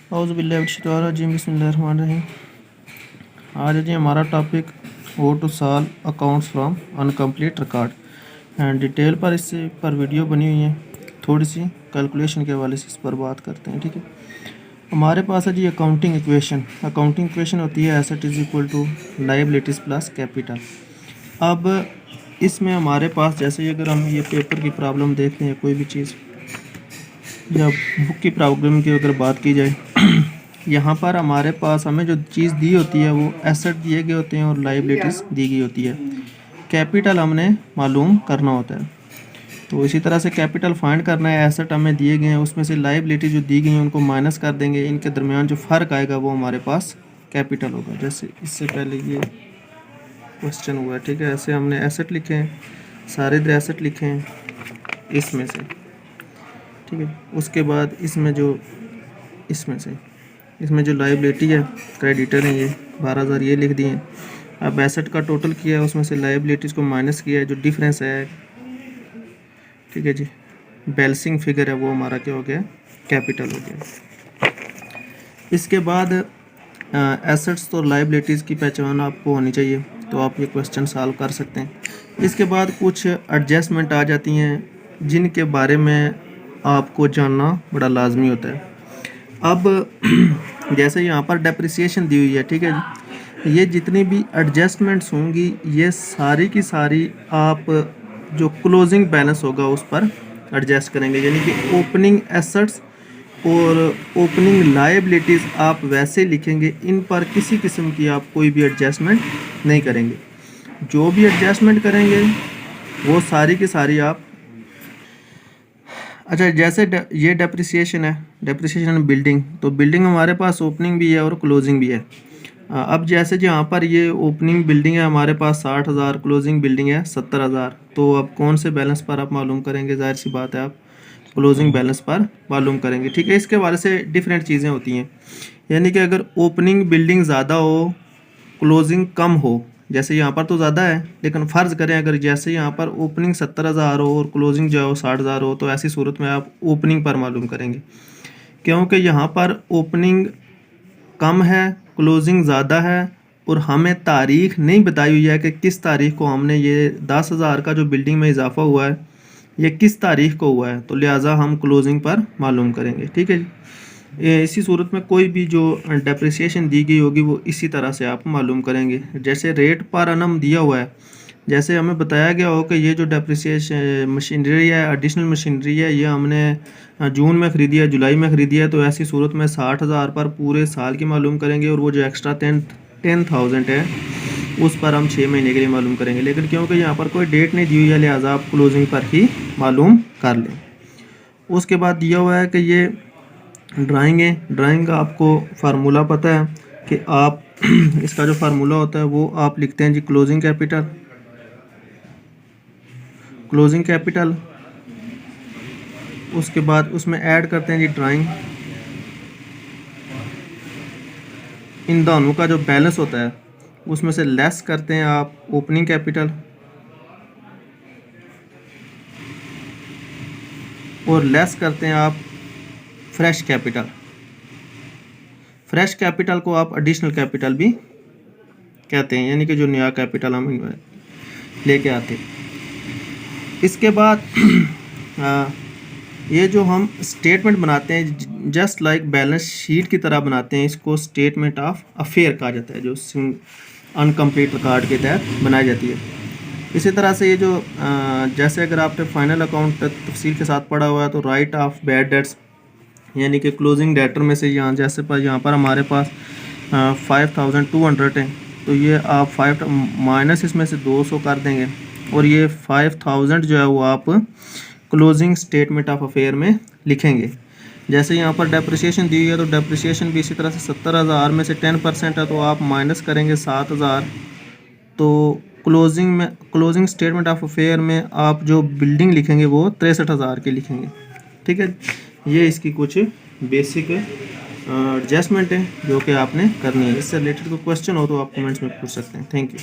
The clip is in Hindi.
औज़ुबिल्लाहिमिनश्शैतानिर्रजीम बिस्मिल्लाहिर्रहमानिर्रहीम। आज है जी हमारा टॉपिक वो to solve accounts from incomplete record and detail पर इससे पर वीडियो बनी हुई है। थोड़ी सी कैलकुलेशन के हवाले से इस पर बात करते हैं। ठीक है, हमारे पास है जी अकाउंटिंग इक्वेशन होती है asset is equal to liabilities plus capital. अब इसमें हमारे पास जैसे अगर हम ये पेपर की प्रॉब्लम देखते हैं, कोई भी चीज़ या बुक की प्रॉब्लम की अगर बात की जाए यहाँ पर हमारे पास हमें जो चीज़ दी होती है वो एसेट दिए गए होते हैं और लायबिलिटीज़ दी गई होती है। कैपिटल हमने मालूम करना होता है, तो इसी तरह से कैपिटल फाइंड करना है। एसेट हमें दिए गए हैं, उसमें से लायबिलिटी जो दी गई हैं उनको माइनस कर देंगे, इनके दरमियान जो फ़र्क आएगा वो हमारे पास कैपिटल होगा। जैसे इससे पहले ये क्वेश्चन हुआ है, ठीक है, ऐसे हमने एसेट लिखे हैं, सारे इधर एसेट लिखे हैं इसमें से, ठीक है। उसके बाद इसमें जो लायबिलिटी है, क्रेडिटर है, ये 12,000 ये लिख दिए। अब एसेट का टोटल किया है, उसमें से लायबिलिटीज़ को माइनस किया है, जो डिफरेंस है, ठीक है जी, बैलेंसिंग फिगर है, वो हमारा क्या हो गया, कैपिटल हो गया। इसके बाद एसेट्स तो लायबिलिटीज़ की पहचान आपको होनी चाहिए, तो आप ये क्वेश्चन सॉल्व कर सकते हैं। इसके बाद कुछ एडजस्टमेंट आ जाती हैं जिनके बारे में आपको जानना बड़ा लाजमी होता है। अब जैसे यहाँ पर डेप्रिसिएशन दी हुई है, ठीक है जी, ये जितनी भी एडजस्टमेंट्स होंगी ये सारी की सारी आप जो क्लोजिंग बैलेंस होगा उस पर एडजस्ट करेंगे, यानी कि ओपनिंग एसेट्स और ओपनिंग लायबिलिटीज़ आप वैसे लिखेंगे, इन पर किसी किस्म की आप कोई भी एडजस्टमेंट नहीं करेंगे। जो भी एडजस्टमेंट करेंगे वो सारी की सारी आप अच्छा, जैसे ये डेप्रिसिएशन बिल्डिंग, तो बिल्डिंग हमारे पास ओपनिंग भी है और क्लोजिंग भी है। अब जैसे जो यहाँ पर ये ओपनिंग बिल्डिंग है हमारे पास 60,000, क्लोजिंग बिल्डिंग है 70,000, तो अब कौन से बैलेंस पर आप मालूम करेंगे? जाहिर सी बात है आप क्लोजिंग बैलेंस पर मालूम करेंगे, ठीक है। इसके बारे से डिफरेंट चीज़ें होती हैं, यानी कि अगर ओपनिंग बिल्डिंग ज़्यादा हो, क्लोजिंग कम हो, जैसे यहाँ पर तो ज़्यादा है, लेकिन फ़र्ज़ करें अगर जैसे यहाँ पर ओपनिंग 70,000 हो और क्लोजिंग जो है वो 60,000 हो, तो ऐसी सूरत में आप ओपनिंग पर मालूम करेंगे, क्योंकि यहाँ पर ओपनिंग कम है, क्लोजिंग ज़्यादा है, और हमें तारीख़ नहीं बताई हुई है कि किस तारीख़ को हमने ये 10,000 का जो बिल्डिंग में इजाफ़ा हुआ है ये किस तारीख़ को हुआ है, तो लिहाजा हम क्लोजिंग पर मालूम करेंगे, ठीक है जी। इसी सूरत में कोई भी जो डेप्रिसिएशन दी गई होगी वो इसी तरह से आप मालूम करेंगे। जैसे रेट पर अनम दिया हुआ है, जैसे हमें बताया गया हो कि ये जो डेप्रिसिएशन मशीनरी है, एडिशनल मशीनरी है, ये हमने जून में ख़रीदी है, जुलाई में ख़रीदी है, तो ऐसी सूरत में 60,000 पर पूरे साल की मालूम करेंगे, और वो जो एक्स्ट्रा 10,000 है उस पर हम 6 महीने के लिए मालूम करेंगे। लेकिन क्योंकि यहाँ पर कोई डेट नहीं दी हुई है, लिहाजा आप क्लोजिंग पर ही मालूम कर लें। उसके बाद दिया हुआ है कि ये ड्राइंग है, ड्राइंग का आपको फार्मूला पता है कि आप इसका जो फार्मूला होता है वो आप लिखते हैं जी क्लोजिंग कैपिटल, उसके बाद उसमें ऐड करते हैं जी ड्राइंग, इन दोनों का जो बैलेंस होता है उसमें से लेस करते हैं आप ओपनिंग कैपिटल, और लेस करते हैं आप फ्रेश कैपिटल को आप एडिशनल कैपिटल भी कहते हैं, यानी कि जो नया कैपिटल हम लेके आते हैं। इसके बाद ये जो हम स्टेटमेंट बनाते हैं जस्ट लाइक बैलेंस शीट की तरह बनाते हैं, इसको स्टेटमेंट ऑफ अफेयर कहा जाता है, जो अनकम्प्लीट रिकॉर्ड के तहत बनाई जाती है। इसी तरह से ये जो जैसे अगर आपने फाइनल अकाउंट तफसील के साथ पढ़ा हुआ है तो राइट ऑफ बैड डेट्स, यानी कि क्लोजिंग डेटर में से यहाँ जैसे यहाँ पर हमारे पास 5,200 है, तो ये आप 5 माइनस इसमें से 200 कर देंगे, और ये 5,000 जो है वो आप क्लोजिंग स्टेटमेंट ऑफ अफेयर में लिखेंगे। जैसे यहाँ पर डेप्रिसिएशन दी है, तो डेप्रिसिएशन भी इसी तरह से 70,000 में से 10% है, तो आप माइनस करेंगे 7,000, तो क्लोजिंग स्टेटमेंट ऑफ अफेयर में आप जो बिल्डिंग लिखेंगे वो 63,000 की लिखेंगे, ठीक है। ये इसकी कुछ बेसिक एडजस्टमेंट है जो कि आपने करनी है। इससे रिलेटेड कोई क्वेश्चन हो तो आप कमेंट्स में पूछ सकते हैं। Thank you.